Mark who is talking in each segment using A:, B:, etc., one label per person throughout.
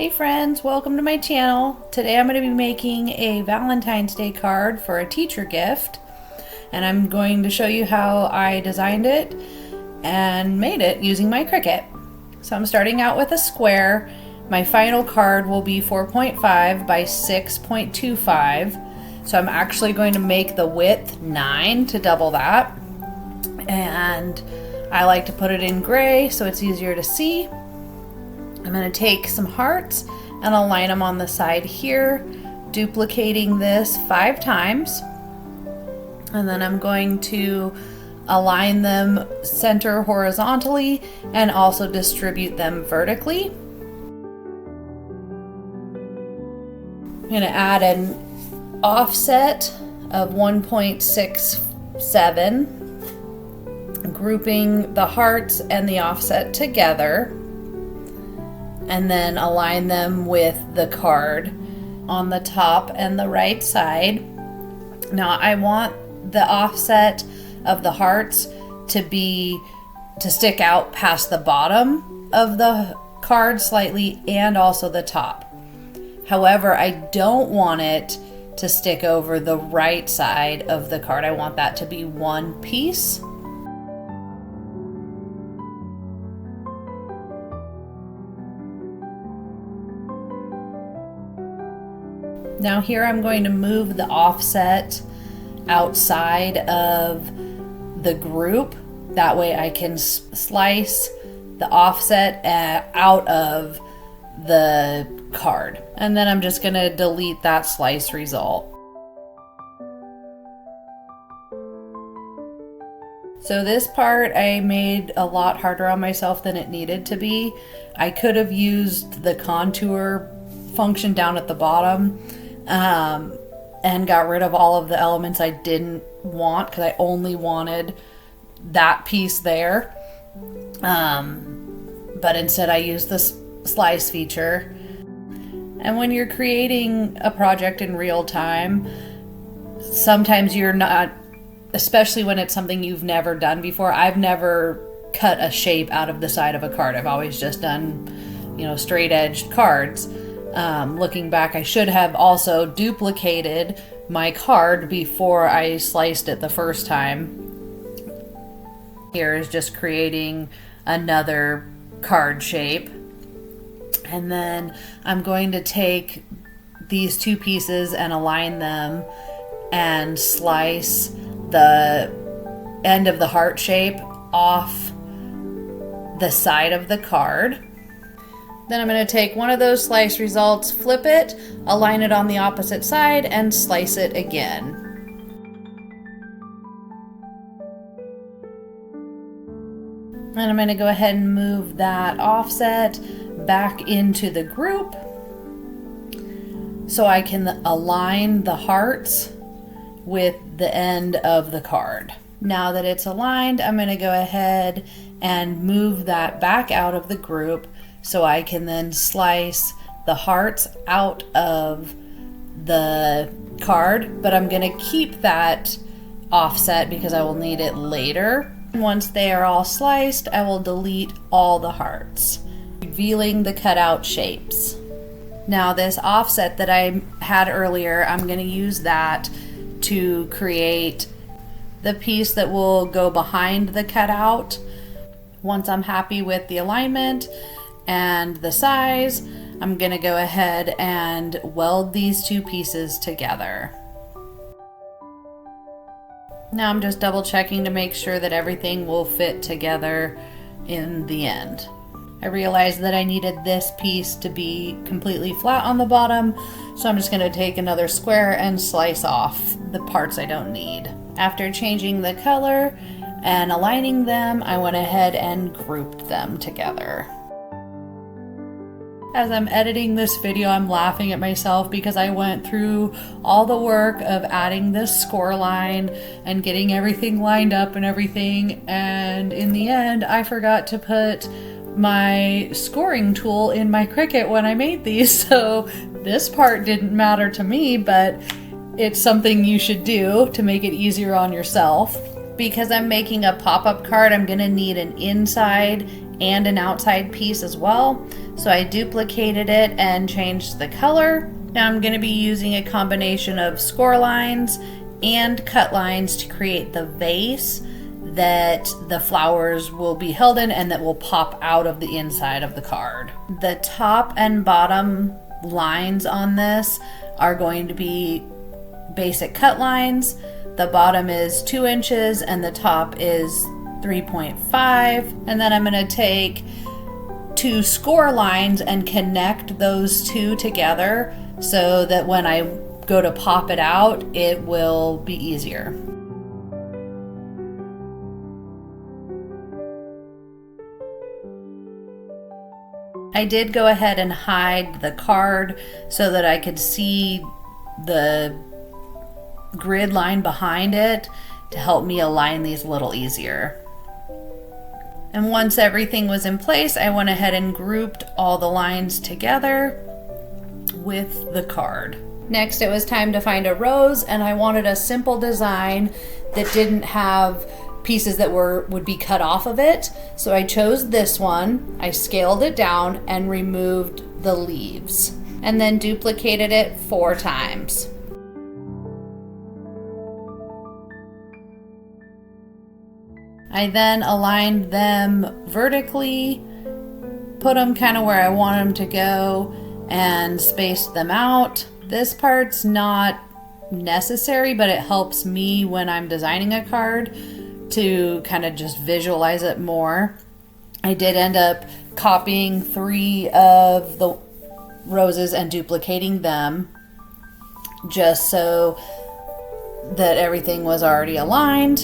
A: Hey friends, welcome to my channel. Today I'm going to be making a Valentine's Day card for a teacher gift, and I'm going to show you how I designed it and made it using my Cricut. So I'm starting out with a square. My final card will be 4.5 by 6.25. So I'm actually going to make the width 9 to double that. And I like to put it in gray so it's easier to see. I'm going to take some hearts and align them on the side here, duplicating this 5 times. And then I'm going to align them center horizontally and also distribute them vertically. I'm going to add an offset of 1.67, grouping the hearts and the offset together, and then align them with the card on the top and the right side. Now I want the offset of the hearts to stick out past the bottom of the card slightly and also the top. However, I don't want it to stick over the right side of the card. I want that to be one piece. Now here I'm going to move the offset outside of the group. That way I can slice the offset out of the card. And then I'm just going to delete that slice result. So this part I made a lot harder on myself than it needed to be. I could have used the contour function down at the bottom and got rid of all of the elements I didn't want because I only wanted that piece there. But instead I used this slice feature. And when you're creating a project in real time, sometimes you're not, especially when it's something you've never done before. I've never cut a shape out of the side of a card. I've always just done, straight edged cards. Looking back, I should have also duplicated my card before I sliced it the first time. Here is just creating another card shape. And then I'm going to take these two pieces and align them and slice the end of the heart shape off the side of the card. Then I'm going to take one of those slice results, flip it, align it on the opposite side, and slice it again. And I'm going to go ahead and move that offset back into the group so I can align the hearts with the end of the card. Now that it's aligned, I'm going to go ahead and move that back out of the group so I can then slice the hearts out of the card, but I'm going to keep that offset because I will need it later. Once they are all sliced, I will delete all the hearts, revealing the cutout shapes. Now this offset that I had earlier, I'm going to use that to create the piece that will go behind the cutout. Once I'm happy with the alignment and the size, I'm going to go ahead and weld these two pieces together. Now I'm just double checking to make sure that everything will fit together in the end. I realized that I needed this piece to be completely flat on the bottom, so I'm just going to take another square and slice off the parts I don't need. After changing the color and aligning them, I went ahead and grouped them together. As I'm editing this video, I'm laughing at myself because I went through all the work of adding this score line and getting everything lined up and everything, and in the end I forgot to put my scoring tool in my Cricut when I made these, so this part didn't matter to me, but it's something you should do to make it easier on yourself. Because I'm making a pop-up card, I'm going to need an inside and an outside piece as well. So I duplicated it and changed the color. Now I'm going to be using a combination of score lines and cut lines to create the vase that the flowers will be held in and that will pop out of the inside of the card. The top and bottom lines on this are going to be basic cut lines. The bottom is 2 inches and the top is 3.5. And then I'm going to take 2 score lines and connect those two together so that when I go to pop it out, it will be easier. I did go ahead and hide the card so that I could see the grid line behind it to help me align these a little easier. And once everything was in place, I went ahead and grouped all the lines together with the card. Next, it was time to find a rose, and I wanted a simple design that didn't have pieces that would be cut off of it. So I chose this one, I scaled it down and removed the leaves, and then duplicated it 4 times. I then aligned them vertically, put them kind of where I want them to go, and spaced them out. This part's not necessary, but it helps me when I'm designing a card to kind of just visualize it more. I did end up copying 3 of the roses and duplicating them just so that everything was already aligned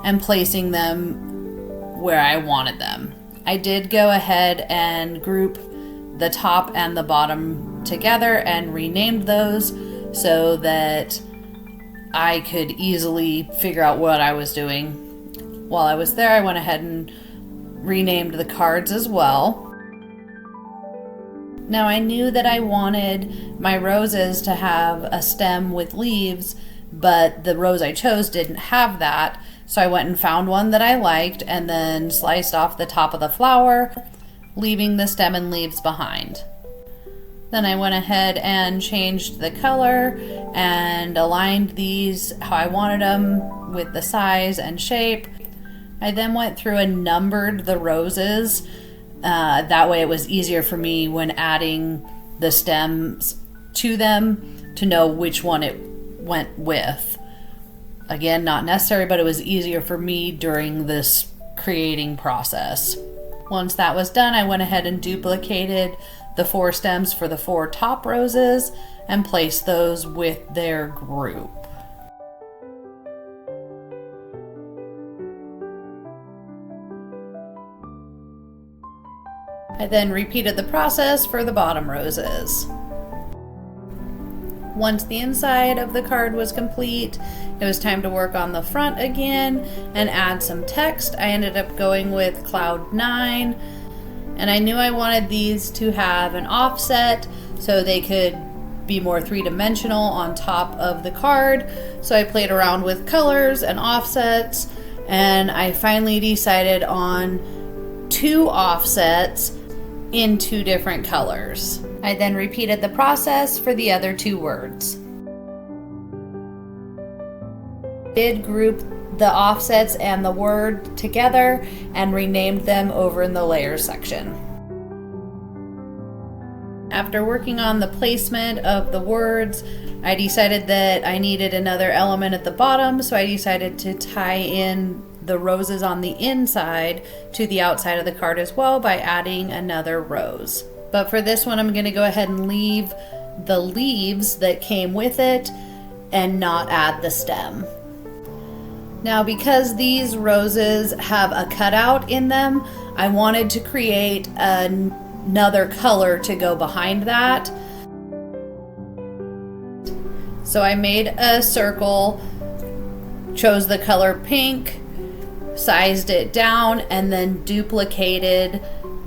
A: and placing them where I wanted them. I did go ahead and group the top and the bottom together and renamed those so that I could easily figure out what I was doing. While I was there, I went ahead and renamed the cards as well. Now I knew that I wanted my roses to have a stem with leaves, but the rose I chose didn't have that. So I went and found one that I liked and then sliced off the top of the flower, leaving the stem and leaves behind. Then I went ahead and changed the color and aligned these how I wanted them with the size and shape. I then went through and numbered the roses. That way it was easier for me when adding the stems to them to know which one it went with. Again, not necessary, but it was easier for me during this creating process. Once that was done, I went ahead and duplicated the 4 stems for the 4 top roses and placed those with their group. I then repeated the process for the bottom roses. Once the inside of the card was complete, it was time to work on the front again and add some text. I ended up going with Cloud 9, and I knew I wanted these to have an offset so they could be more 3-dimensional on top of the card. So I played around with colors and offsets, and I finally decided on 2 offsets in 2 different colors. I then repeated the process for the other 2 words. Did group the offsets and the word together and renamed them over in the layers section. After working on the placement of the words, I decided that I needed another element at the bottom, so I decided to tie in the roses on the inside to the outside of the card as well by adding another rose. But for this one, I'm going to go ahead and leave the leaves that came with it and not add the stem. Now, because these roses have a cutout in them, I wanted to create another color to go behind that. So I made a circle, chose the color pink, sized it down, and then duplicated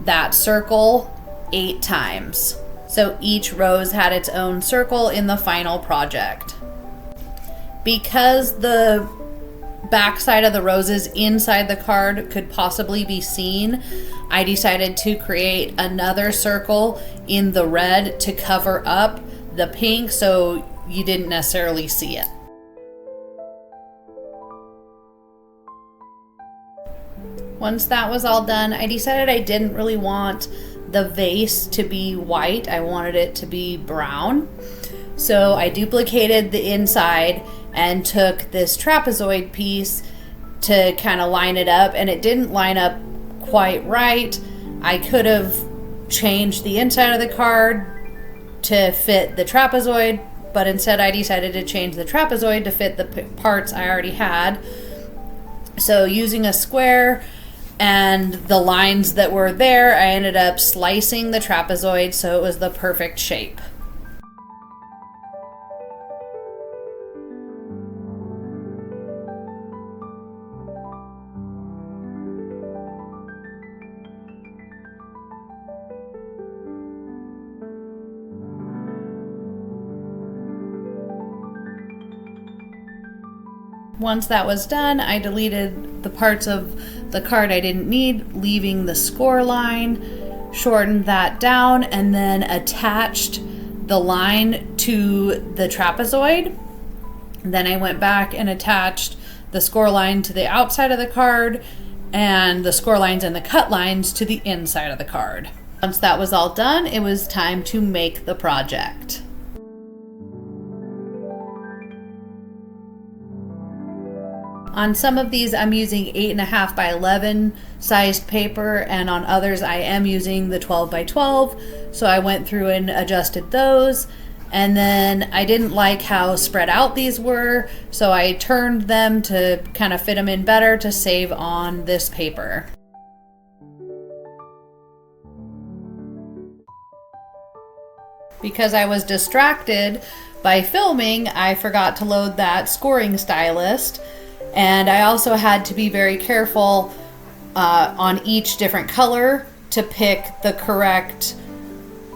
A: that circle 8 times. So each rose had its own circle in the final project. Because the backside of the roses inside the card could possibly be seen, I decided to create another circle in the red to cover up the pink so you didn't necessarily see it. Once that was all done, I decided I didn't really want the vase to be white. I wanted it to be brown. So I duplicated the inside and took this trapezoid piece to kind of line it up, and it didn't line up quite right. I could have changed the inside of the card to fit the trapezoid, but instead I decided to change the trapezoid to fit the parts I already had. So using a square and the lines that were there, I ended up slicing the trapezoid so it was the perfect shape. Once that was done, I deleted the parts of the card I didn't need, leaving the score line, shortened that down, and then attached the line to the trapezoid. Then I went back and attached the score line to the outside of the card and the score lines and the cut lines to the inside of the card. Once that was all done, it was time to make the project. On some of these, I'm using 8.5 by 11 sized paper, and on others I am using the 12 by 12. So I went through and adjusted those. And then I didn't like how spread out these were, so I turned them to kind of fit them in better to save on this paper. Because I was distracted by filming, I forgot to load that scoring stylist. And I also had to be very careful on each different color to pick the correct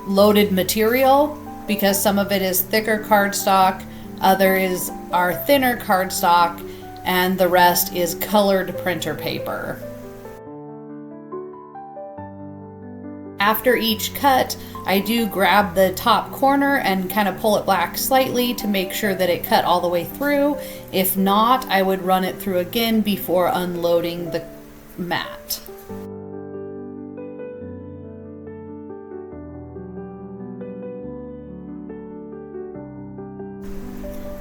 A: loaded material, because some of it is thicker cardstock, others are thinner cardstock, and the rest is colored printer paper. After each cut, I do grab the top corner and kind of pull it back slightly to make sure that it cut all the way through. If not, I would run it through again before unloading the mat.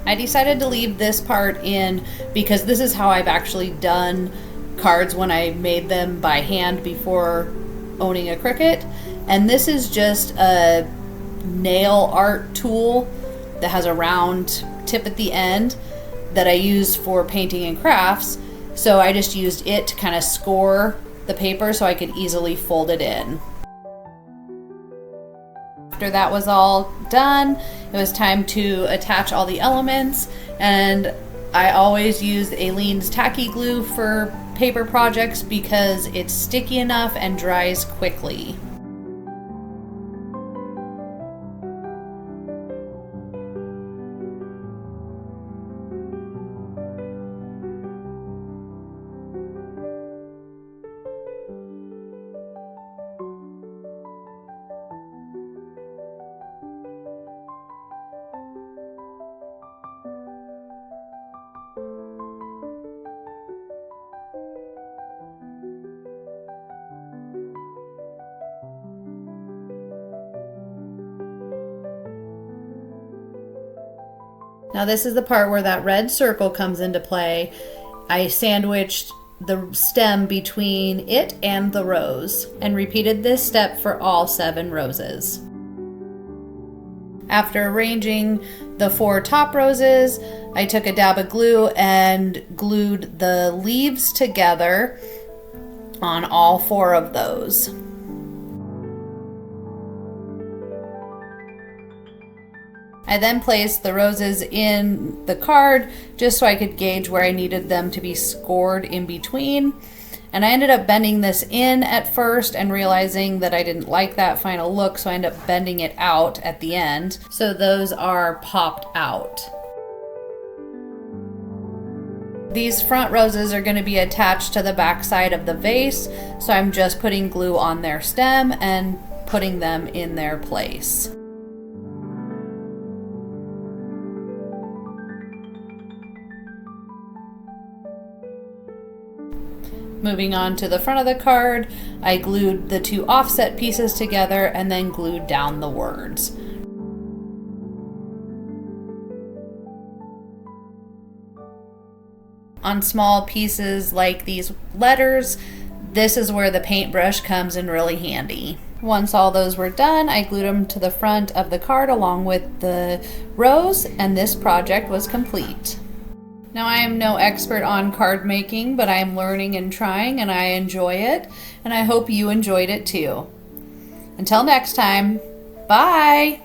A: I decided to leave this part in because this is how I've actually done cards when I made them by hand before owning a Cricut. And this is just a nail art tool that has a round tip at the end that I use for painting and crafts. So I just used it to kind of score the paper so I could easily fold it in. After that was all done, it was time to attach all the elements, and I always use Aleene's tacky glue for paper projects because it's sticky enough and dries quickly. Now this is the part where that red circle comes into play. I sandwiched the stem between it and the rose and repeated this step for all 7 roses. After arranging the 4 top roses, I took a dab of glue and glued the leaves together on all 4 of those. I then placed the roses in the card just so I could gauge where I needed them to be scored in between. And I ended up bending this in at first and realizing that I didn't like that final look, so I ended up bending it out at the end. So those are popped out. These front roses are going to be attached to the back side of the vase, so I'm just putting glue on their stem and putting them in their place. Moving on to the front of the card, I glued the two offset pieces together and then glued down the words. On small pieces like these letters, this is where the paintbrush comes in really handy. Once all those were done, I glued them to the front of the card along with the rose, and this project was complete. Now, I am no expert on card making, but I am learning and trying, and I enjoy it, and I hope you enjoyed it too. Until next time, bye!